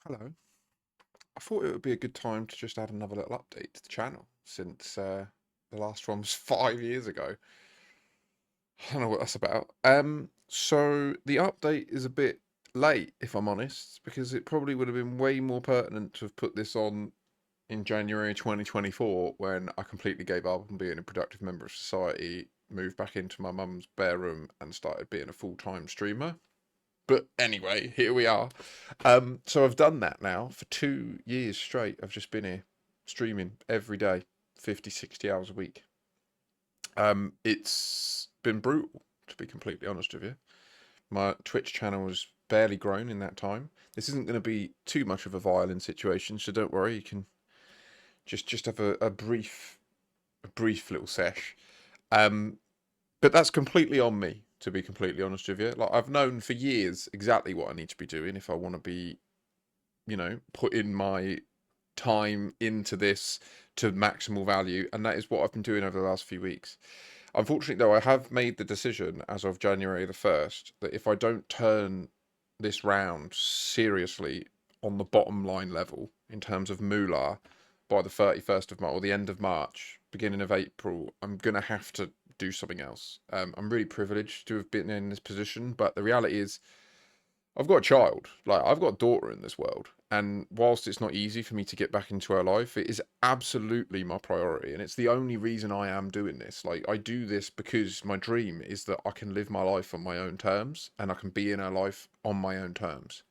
Hello. I thought it would be a good time to just add another little update to the channel since the last one was 5 years ago. I don't know what that's about. So the update is a bit late, if I'm honest, because it probably would have been way more pertinent to have put this on in January 2024 when I completely gave up on being a productive member of society, moved back into my mum's bare room, and started being a full-time streamer. But anyway, here we are. So I've done that now for 2 years straight. I've just been here streaming every day, 50, 60 hours a week. It's been brutal, to be completely honest with you. My Twitch channel has barely grown in that time. This isn't going to be too much of a violent situation, so don't worry. You can just have a brief little sesh. Um, but that's completely on me, to be completely honest with you. Like I've known for years exactly what I need to be doing if I want to be, putting my time into this to maximal value, and that is what I've been doing over the last few weeks. Unfortunately, though, I have made the decision as of January the 1st that if I don't turn this round seriously on the bottom line level in terms of moolah by the 31st of March or the end of March, beginning of April, I'm going to have to do something else. I'm really privileged to have been in this position, but the reality is I've got a child. Like, I've got a daughter in this world. And whilst it's not easy for me to get back into her life, it is absolutely my priority. And it's the only reason I am doing this. Like, I do this because my dream is that I can live my life on my own terms and I can be in her life on my own terms.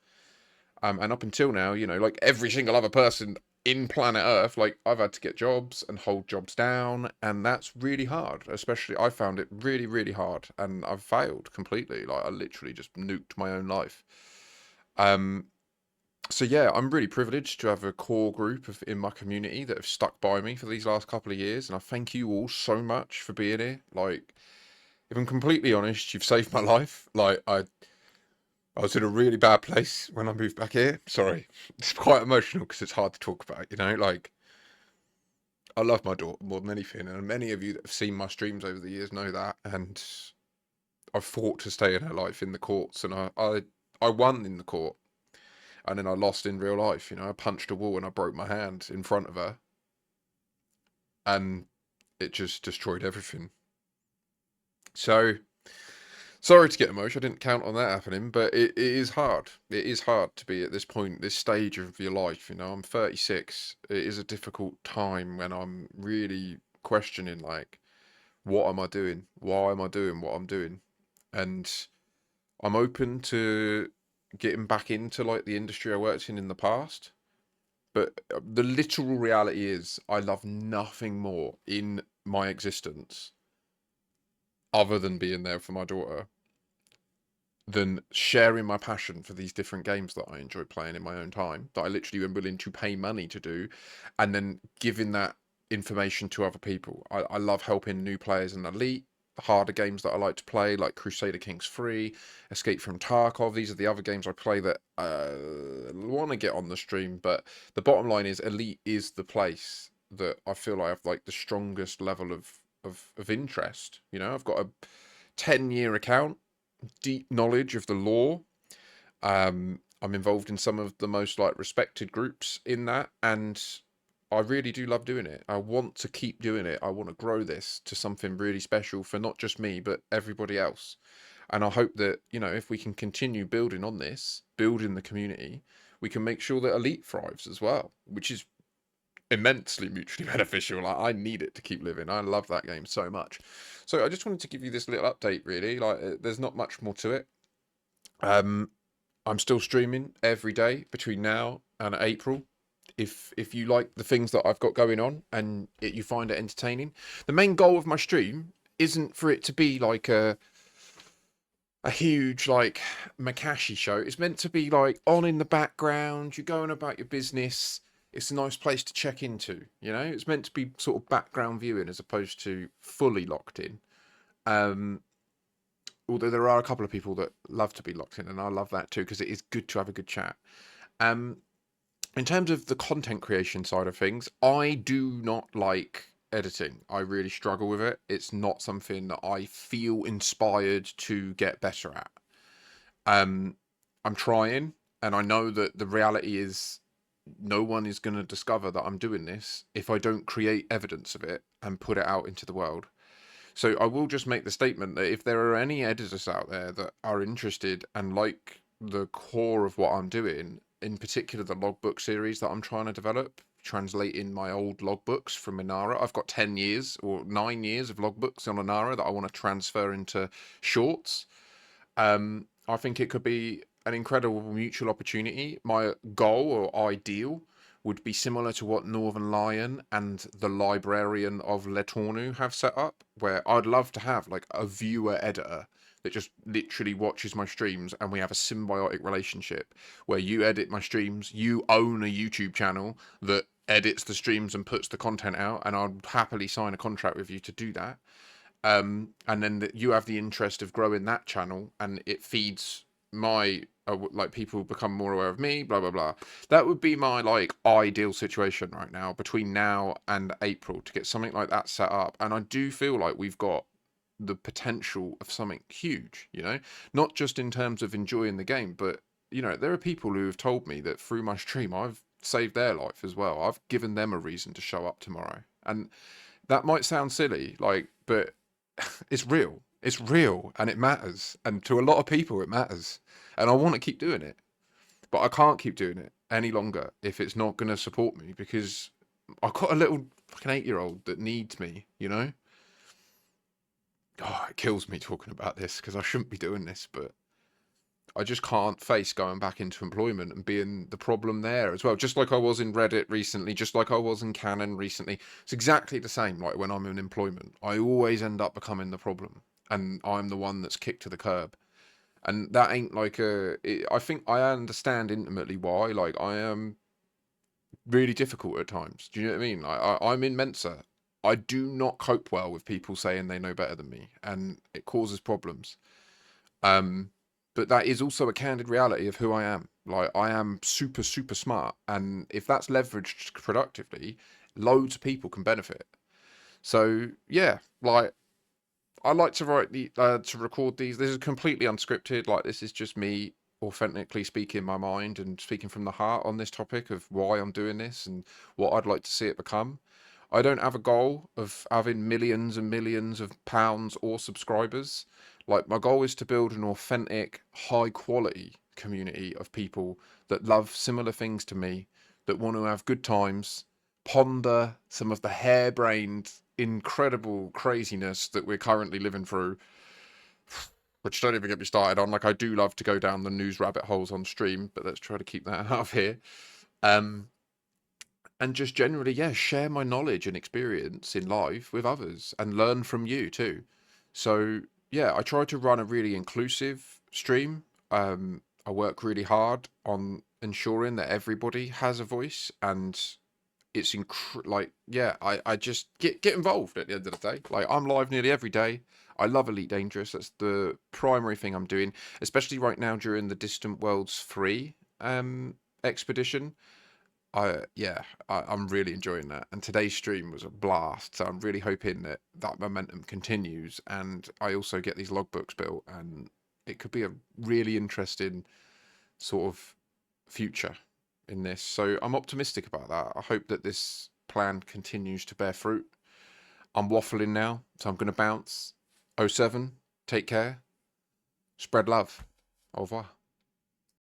And up until now, like every single other person in planet Earth, like I've had to get jobs and hold jobs down, and that's really hard. Especially, I found it really, really hard, and I've failed completely. Like I literally just nuked my own life. Um, so yeah, I'm really privileged to have a core group in my community that have stuck by me for these last couple of years, and I thank you all so much for being here. Like, if I'm completely honest, you've saved my life. Like I was in a really bad place when I moved back here. Sorry, it's quite emotional because it's hard to talk about. Like I love my daughter more than anything, and many of you that have seen my streams over the years know that. And I've fought to stay in her life in the courts, and I won in the court, and then I lost in real life. I punched a wall and I broke my hand in front of her, and it just destroyed everything. So sorry to get emotional. I didn't count on that happening, but it is hard. It is hard to be at this point, this stage of your life. I'm 36. It is a difficult time when I'm really questioning, like, what am I doing? Why am I doing what I'm doing? And I'm open to getting back into like the industry I worked in the past. But the literal reality is, I love nothing more in my existence other than being there for my daughter than sharing my passion for these different games that I enjoy playing in my own time, that I literally am willing to pay money to do, and then giving that information to other people. I love helping new players in Elite, the harder games that I like to play, like Crusader Kings 3, Escape from Tarkov. These are the other games I play that want to get on the stream, but the bottom line is Elite is the place that I feel I have like the strongest level of interest. I've got a 10-year account, deep knowledge of the law. I'm involved in some of the most like respected groups in that, and I really do love doing it. I want to keep doing it. I want to grow this to something really special for not just me, but everybody else. And I hope that, if we can continue building on this, building the community, we can make sure that Elite thrives as well, which is immensely mutually beneficial. Like, I need it to keep living. I love that game so much. So I just wanted to give you this little update, really. Like, there's not much more to it. Um, I'm still streaming every day between now and April. If you like the things that I've got going on and you find it entertaining, the main goal of my stream isn't for it to be like a huge like Makashi show. It's meant to be like on in the background. You're going about your business. It's a nice place to check into. It's meant to be sort of background viewing as opposed to fully locked in. Um, Although there are a couple of people that love to be locked in, and I love that too because it is good to have a good chat. Um, in terms of the content creation side of things, I do not like editing. I really struggle with it. It's not something that I feel inspired to get better at. Um, I'm trying. And I know that the reality is no one is going to discover that I'm doing this if I don't create evidence of it and put it out into the world. So I will just make the statement that if there are any editors out there that are interested and like the core of what I'm doing, in particular the logbook series that I'm trying to develop, translating my old logbooks from Inara. I've got 10 years or 9 years of logbooks on Inara that I want to transfer into shorts. I think it could be an incredible mutual opportunity. My goal or ideal would be similar to what Northern Lion and the Librarian of Letornu have set up, where I'd love to have like a viewer editor that just literally watches my streams and we have a symbiotic relationship where you edit my streams, you own a YouTube channel that edits the streams and puts the content out, and I'd happily sign a contract with you to do that. And then you have the interest of growing that channel, and it feeds my like people become more aware of me, blah blah blah. That would be my like ideal situation right now, between now and April, to get something like that set up. And I do feel like we've got the potential of something huge, you know, not just in terms of enjoying the game, but you know, there are people who have told me that through my stream I've saved their life as well. I've given them a reason to show up tomorrow. And that might sound silly, like, but it's real. It's real, and it matters. And to a lot of people, it matters. And I want to keep doing it, but I can't keep doing it any longer if it's not going to support me, because I've got a little fucking 8-year-old that needs me, you know? Oh, it kills me talking about this because I shouldn't be doing this, but I just can't face going back into employment and being the problem there as well. Just like I was in Reddit recently, just like I was in Canon recently. It's exactly the same. Like when I'm in employment, I always end up becoming the problem, and I'm the one that's kicked to the curb. And that ain't like I think I understand intimately why. Like I am really difficult at times. Do you know what I mean? I'm in Mensa. I do not cope well with people saying they know better than me, and it causes problems. Um, but that is also a candid reality of who I am. Like I am super, super smart, and if that's leveraged productively, loads of people can benefit. So yeah, like I like to write to record these. This is completely unscripted. Like this is just me authentically speaking my mind and speaking from the heart on this topic of why I'm doing this and what I'd like to see it become. I don't have a goal of having millions and millions of pounds or subscribers. Like my goal is to build an authentic, high quality community of people that love similar things to me, that want to have good times, ponder some of the harebrained, incredible craziness that we're currently living through, which don't even get me started on. Like I do love to go down the news rabbit holes on stream, but let's try to keep that out of here. Um, and just generally, yeah, share my knowledge and experience in life with others and learn from you too. So yeah, I try to run a really inclusive stream. I work really hard on ensuring that everybody has a voice, and it's like yeah, I just get involved at the end of the day. Like I'm live nearly every day. I love Elite Dangerous. That's the primary thing I'm doing, especially right now during the Distant Worlds 3 expedition. I'm really enjoying that, and today's stream was a blast. So I'm really hoping that that momentum continues, and I also get these logbooks built, and it could be a really interesting sort of future in this. So I'm optimistic about that. I hope that this plan continues to bear fruit. I'm waffling now, so I'm going to bounce. Oh 07, take care, spread love, au revoir.